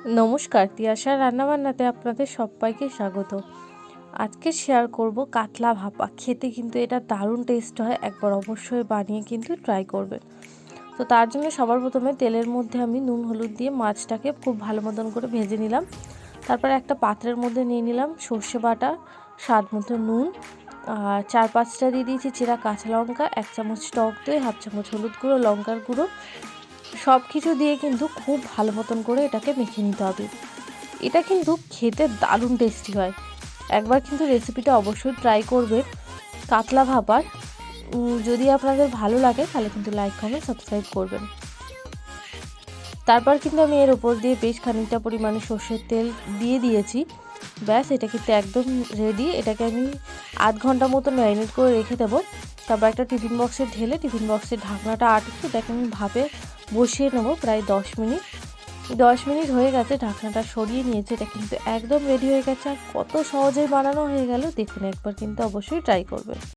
নমস্কার, তিয়াশার রান্নাবান্নাতে আপনাদের সবাইকে স্বাগত। আজকে শেয়ার করব কাতলা ভাপা। খেতে কিন্তু এটা দারুণ টেস্ট হয়, একবার অবশ্যই বানিয়ে কিন্তু ট্রাই করবেন। তো তার জন্য সবার প্রথমে তেলের মধ্যে আমি নুন হলুদ দিয়ে মাছটাকে খুব ভালো মতন করে ভেজে নিলাম। তারপরে একটা পাত্রের মধ্যে নিয়ে নিলাম সর্ষে বাটা, স্বাদ মতো নুন, আর 4-5টা দিয়ে দিয়েছি চেরা কাঁচা লঙ্কা, 1 চামচ টক দই, 1/2 চামচ হলুদ গুঁড়ো, লঙ্কার গুঁড়ো, সব কিছু দিয়ে কিন্তু খুব ভালো মতন করে এটাকে মেখে নিতে হবে। এটা কিন্তু খেতে দারুণ টেস্টি হয়, একবার কিন্তু রেসিপিটা অবশ্যই ট্রাই করবেন কাতলা ভাপার। যদি আপনাদের ভালো লাগে তাহলে কিন্তু লাইক কমেন্ট সাবস্ক্রাইব করবেন। তারপর কিন্তু আমি এর ওপর দিয়ে বেশ খানিকটা পরিমাণে সর্ষের তেল দিয়ে দিয়েছি। ব্যাস, এটা কিন্তু একদম রেডি। এটাকে আমি আধ ঘন্টা মতো ম্যারিনেট করে রেখে দেবো। তারপর একটা টিফিন বক্সে ঢেলে টিফিন বক্সের ঢাকনাটা আটকে এটাকে আমি ভাপে বসিয়ে নেবো প্রায় 10 মিনিট হয়ে গেছে, ঢাকনাটা সরিয়ে নিয়েছে। এটা কিন্তু একদম রেডি হয়ে গেছে, আর কত সহজেই বানানো হয়ে গেল দেখুন, একবার কিন্তু অবশ্যই ট্রাই করবেন।